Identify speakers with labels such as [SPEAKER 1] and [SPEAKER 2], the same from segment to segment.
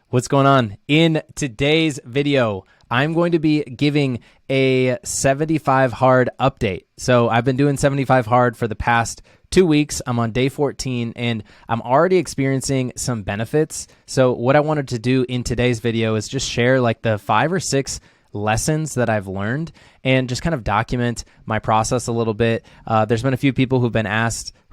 [SPEAKER 1] What's going on? In today's video, I'm going to be giving a 75 hard update. So I've been doing 75 hard for the past 2 weeks. I'm on day 14 and I'm already experiencing some benefits. So what I wanted to do in today's video is just share like the 5 or 6 lessons that I've learned and just kind of document my process a little bit. There's been a few people who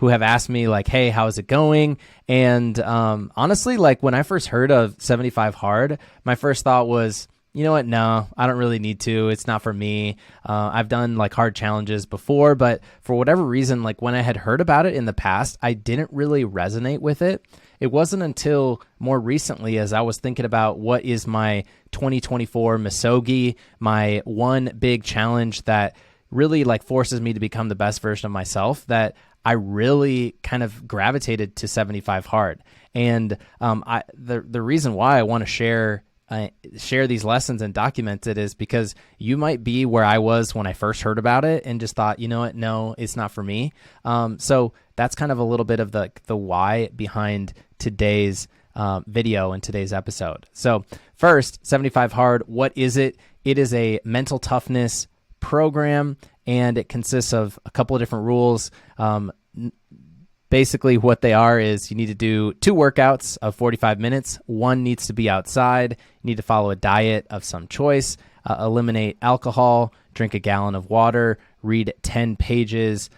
[SPEAKER 1] have asked me like, hey, how is it going? And honestly, like when I first heard of 75 hard, my first thought was, you know what? No, I don't really need to. It's not for me. I've done like hard challenges before, but for whatever reason, like when I had heard about it in the past, I didn't really resonate with it. It wasn't until more recently as I was thinking about what is my 2024 Misogi, my one big challenge that really like forces me to become the best version of myself, that I really kind of gravitated to 75 hard. And the reason why I want to share these lessons and document it is because you might be where I was when I first heard about it and just thought, you know what, no, it's not for me. So that's kind of a little bit of the why behind today's video and today's episode. So first, 75 hard, what is it? It is a mental toughness program and it consists of a couple of different rules. Basically, what they are is you need to do 2 workouts of 45 minutes. One needs to be outside. You need to follow a diet of some choice, eliminate alcohol, drink a gallon of water, read 10 pages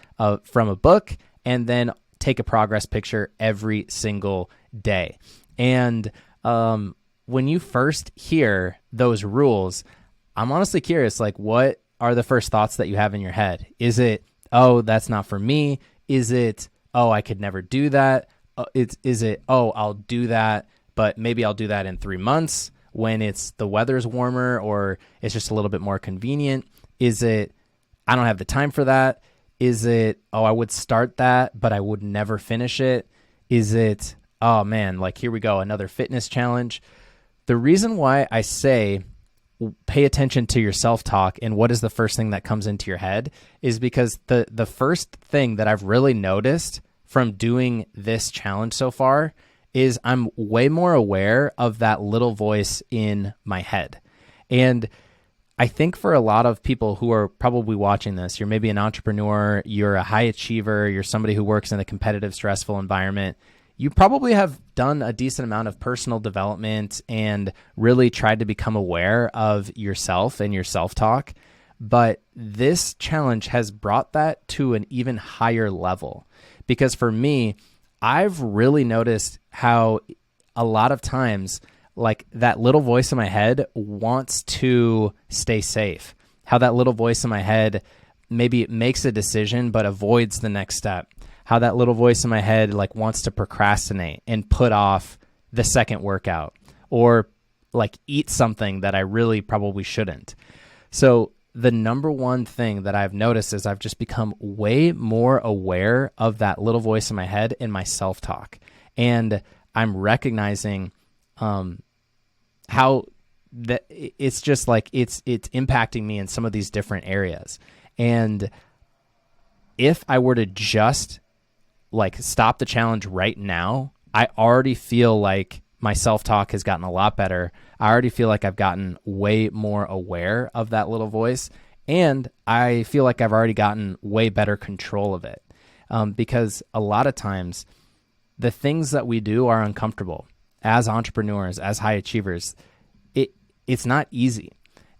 [SPEAKER 1] from a book, and then take a progress picture every single day. And when you first hear those rules, I'm honestly curious, like what are the first thoughts that you have in your head? Is it, oh, that's not for me? Is it, oh, I could never do that? Is it, oh, I'll do that, but maybe I'll do that in 3 months when the weather's warmer or it's just a little bit more convenient? Is it, I don't have the time for that? Is it, oh, I would start that, but I would never finish it? Is it, oh man, like here we go, another fitness challenge? The reason why I say pay attention to your self-talk and what is the first thing that comes into your head is because the first thing that I've really noticed from doing this challenge so far is I'm way more aware of that little voice in my head. And I think for a lot of people who are probably watching this, you're maybe an entrepreneur, you're a high achiever, you're somebody who works in a competitive, stressful environment, you probably have done a decent amount of personal development and really tried to become aware of yourself and your self-talk. But this challenge has brought that to an even higher level. Because for me, I've really noticed how a lot of times, like that little voice in my head wants to stay safe. How that little voice in my head maybe makes a decision but avoids the next step. How that little voice in my head like wants to procrastinate and put off the second workout or like eat something that I really probably shouldn't. So the number one thing that I've noticed is I've just become way more aware of that little voice in my head and my self-talk. And I'm recognizing how that it's just like it's impacting me in some of these different areas. And if I were to just like stop the challenge right now, I already feel like my self-talk has gotten a lot better. I already feel like I've gotten way more aware of that little voice, and I feel like I've already gotten way better control of it. Because a lot of times the things that we do are uncomfortable. As entrepreneurs, as high achievers, it's not easy.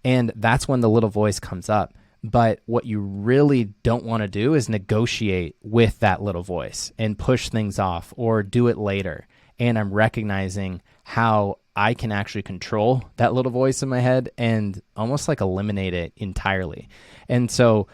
[SPEAKER 1] And that's when the little voice comes up. But what you really don't want to do is negotiate with that little voice and push things off or do it later. And I'm recognizing how I can actually control that little voice in my head and almost like eliminate it entirely. And so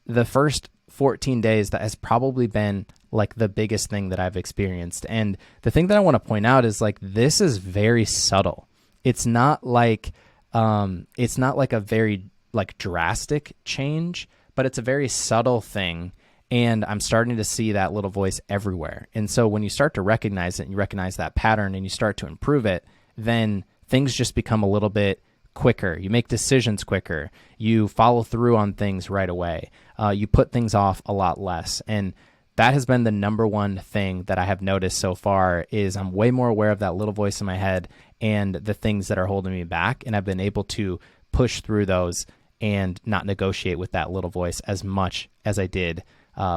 [SPEAKER 1] the first 14 days, that has probably been like the biggest thing that I've experienced. And the thing that I want to point out is like, this is very subtle. It's not like a very like drastic change, but it's a very subtle thing. And I'm starting to see that little voice everywhere. And so when you start to recognize it and you recognize that pattern and you start to improve it, then things just become a little bit quicker. You make decisions quicker. You follow through on things right away. You put things off a lot less. And that has been the number one thing that I have noticed so far is I'm way more aware of that little voice in my head, and the things that are holding me back. And I've been able to push through those and not negotiate with that little voice as much as I did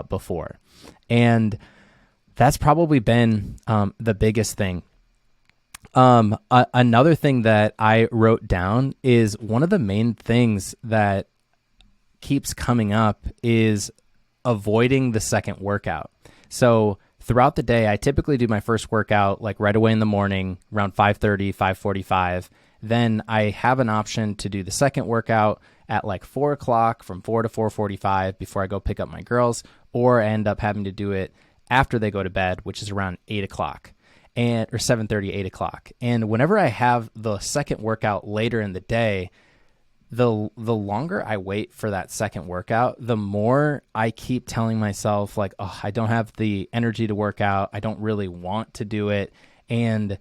[SPEAKER 1] before. And that's probably been the biggest thing. Another thing that I wrote down is one of the main things that keeps coming up is avoiding the second workout. So throughout the day, I typically do my first workout like right away in the morning around 5:30, 5:45. Then I have an option to do the second workout at like 4 o'clock from 4 to 4:45 before I go pick up my girls, or I end up having to do it after they go to bed, which is around 8 o'clock or 7:30, 8 o'clock. And whenever I have the second workout later in the day, the longer I wait for that second workout, the more I keep telling myself like, oh, I don't have the energy to work out. I don't really want to do it. And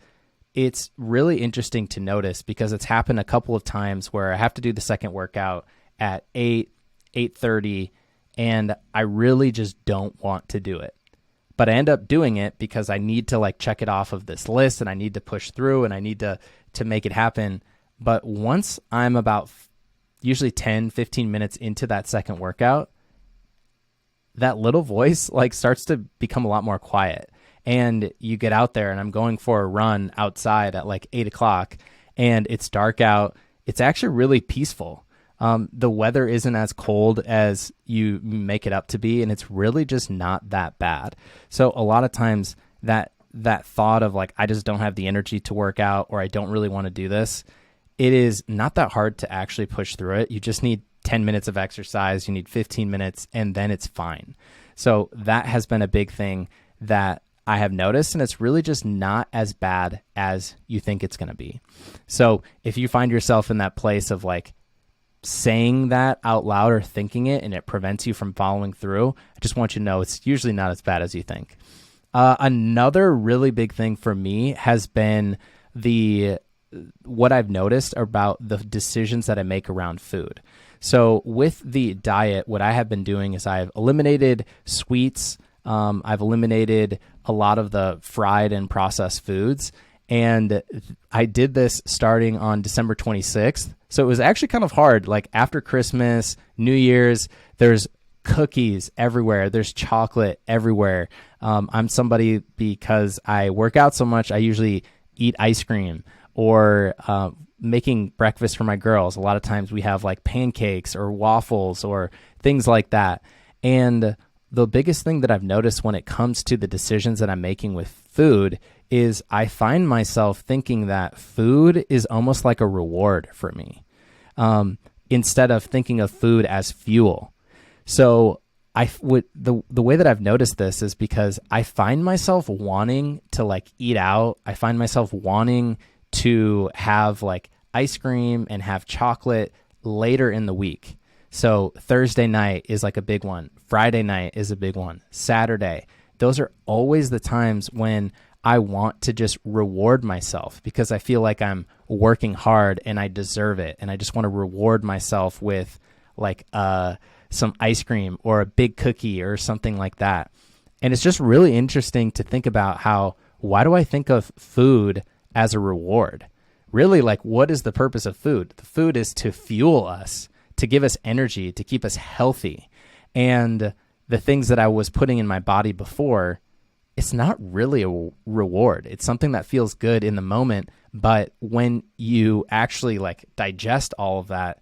[SPEAKER 1] it's really interesting to notice because it's happened a couple of times where I have to do the second workout at 8, 8:30, and I really just don't want to do it. But I end up doing it because I need to like check it off of this list, and I need to push through, and I need to make it happen. But once I'm about usually 10, 15 minutes into that second workout, that little voice like starts to become a lot more quiet. And you get out there, and I'm going for a run outside at like 8 o'clock, and it's dark out. It's actually really peaceful. The weather isn't as cold as you make it up to be, and it's really just not that bad. So a lot of times that thought of like, I just don't have the energy to work out, or I don't really want to do this, it is not that hard to actually push through it. You just need 10 minutes of exercise. You need 15 minutes, and then it's fine. So that has been a big thing that I have noticed, and it's really just not as bad as you think it's going to be. So if you find yourself in that place of like saying that out loud or thinking it, and it prevents you from following through, I just want you to know it's usually not as bad as you think. Another really big thing for me has been what I've noticed about the decisions that I make around food. So with the diet, what I have been doing is I've eliminated sweets. I've eliminated a lot of the fried and processed foods. And I did this starting on December 26th. So it was actually kind of hard. Like after Christmas, New Year's, there's cookies everywhere. There's chocolate everywhere. I'm somebody, because I work out so much, I usually eat ice cream or making breakfast for my girls. A lot of times we have like pancakes or waffles or things like that. And the biggest thing that I've noticed when it comes to the decisions that I'm making with food is I find myself thinking that food is almost like a reward for me, instead of thinking of food as fuel. So the way that I've noticed this is because I find myself wanting to like eat out. I find myself wanting to have like ice cream and have chocolate later in the week. So Thursday night is like a big one. Friday night is a big one. Saturday. Those are always the times when I want to just reward myself because I feel like I'm working hard and I deserve it. And I just want to reward myself with like some ice cream or a big cookie or something like that. And it's just really interesting to think about why do I think of food as a reward? Really, like, what is the purpose of food? The food is to fuel us, to give us energy, to keep us healthy. And the things that I was putting in my body before, it's not really a reward. It's something that feels good in the moment, but when you actually like digest all of that,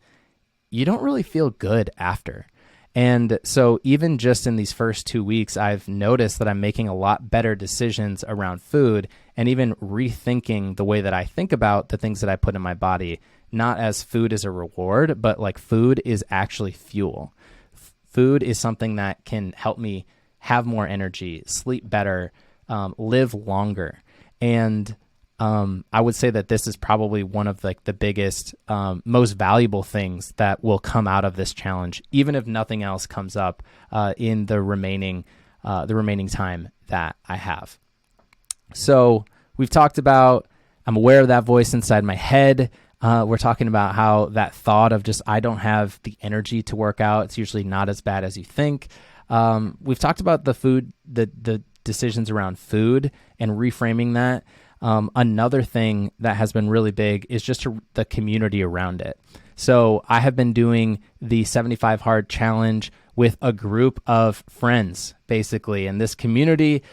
[SPEAKER 1] you don't really feel good after. And so even just in these first 2 weeks, I've noticed that I'm making a lot better decisions around food and even rethinking the way that I think about the things that I put in my body, not as food as a reward, but like food is actually fuel. Food is something that can help me have more energy, sleep better, live longer. And I would say that this is probably one of like the biggest, most valuable things that will come out of this challenge, even if nothing else comes up in the remaining time that I have. So we've talked about, I'm aware of that voice inside my head. We're talking about how that thought of just, I don't have the energy to work out. It's usually not as bad as you think. We've talked about the food, the decisions around food and reframing that. Another thing that has been really big is just the community around it. So I have been doing the 75 Hard Challenge with a group of friends, basically. And this community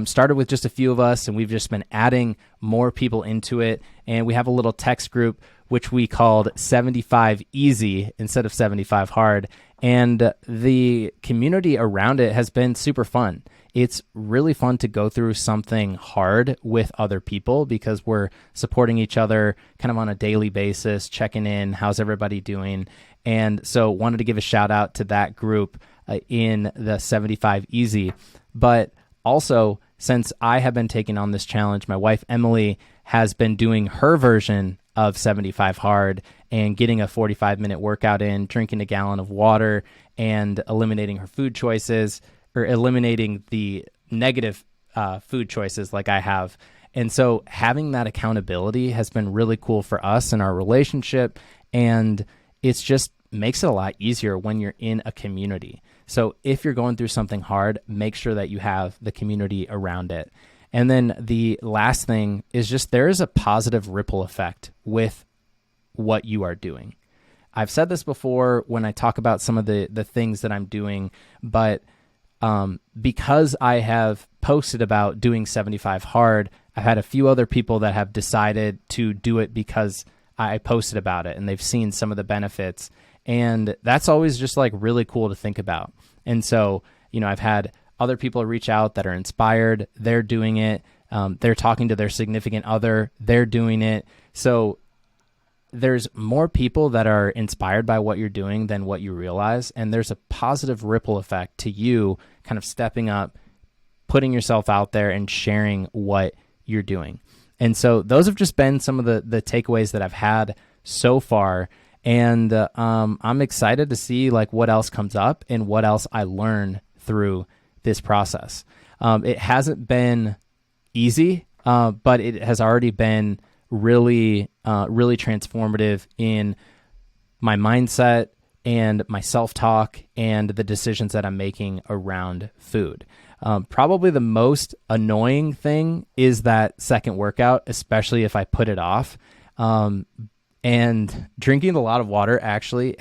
[SPEAKER 1] started with just a few of us, and we've just been adding more people into it. And we have a little text group, which we called 75 Easy instead of 75 Hard. And the community around it has been super fun. It's really fun to go through something hard with other people because we're supporting each other kind of on a daily basis, checking in, how's everybody doing? And so wanted to give a shout out to that group in the 75 Easy. But also, since I have been taking on this challenge, my wife, Emily, has been doing her version of 75 Hard and getting a 45-minute workout in, drinking a gallon of water, and eliminating her food choices, or eliminating the negative food choices like I have. And so having that accountability has been really cool for us in our relationship, and it's just makes it a lot easier when you're in a community. So if you're going through something hard, make sure that you have the community around it. And then the last thing is just there is a positive ripple effect with what you are doing. I've said this before when I talk about some of the things that I'm doing, but because I have posted about doing 75 Hard, I've had a few other people that have decided to do it because I posted about it and they've seen some of the benefits. And that's always just like really cool to think about. And so, I've had other people reach out that are inspired. They're doing it. They're talking to their significant other. They're doing it. So there's more people that are inspired by what you're doing than what you realize. And there's a positive ripple effect to you kind of stepping up, putting yourself out there and sharing what you're doing. And so those have just been some of the takeaways that I've had so far. And I'm excited to see like what else comes up and what else I learn through this process. It hasn't been easy, but it has already been really transformative in my mindset and my self-talk and the decisions that I'm making around food. Probably the most annoying thing is that second workout, especially if I put it off. And drinking a lot of water actually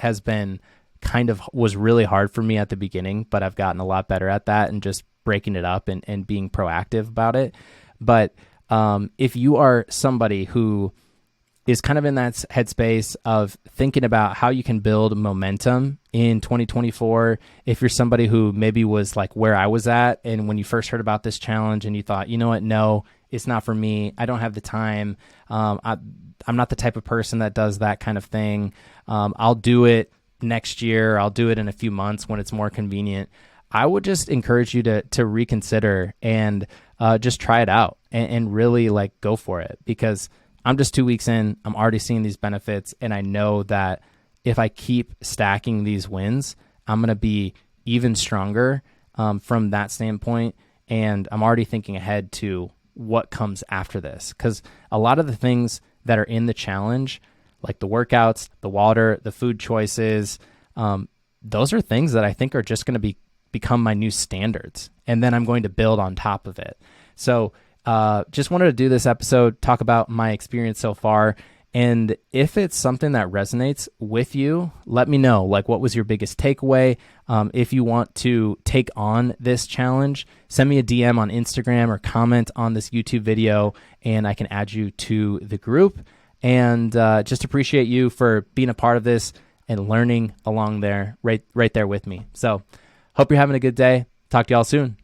[SPEAKER 1] was really hard for me at the beginning, but I've gotten a lot better at that and just breaking it up and being proactive about it. But if you are somebody who is kind of in that headspace of thinking about how you can build momentum in 2024, if you're somebody who maybe was like where I was at, and when you first heard about this challenge and you thought, you know what, no, it's not for me. I don't have the time. I'm not the type of person that does that kind of thing. I'll do it next year. I'll do it in a few months when it's more convenient. I would just encourage you to reconsider and just try it out and really like go for it, because I'm just 2 weeks in. I'm already seeing these benefits, and I know that if I keep stacking these wins, I'm going to be even stronger from that standpoint. And I'm already thinking ahead to what comes after this, because a lot of the things that are in the challenge, like the workouts, the water, the food choices, those are things that I think are just going to become my new standards. And then I'm going to build on top of it. So just wanted to do this episode, talk about my experience so far. And if it's something that resonates with you, let me know. Like, what was your biggest takeaway? If you want to take on this challenge, send me a DM on Instagram or comment on this YouTube video, and I can add you to the group. And just appreciate you for being a part of this and learning along there, right there with me. So hope you're having a good day. Talk to y'all soon.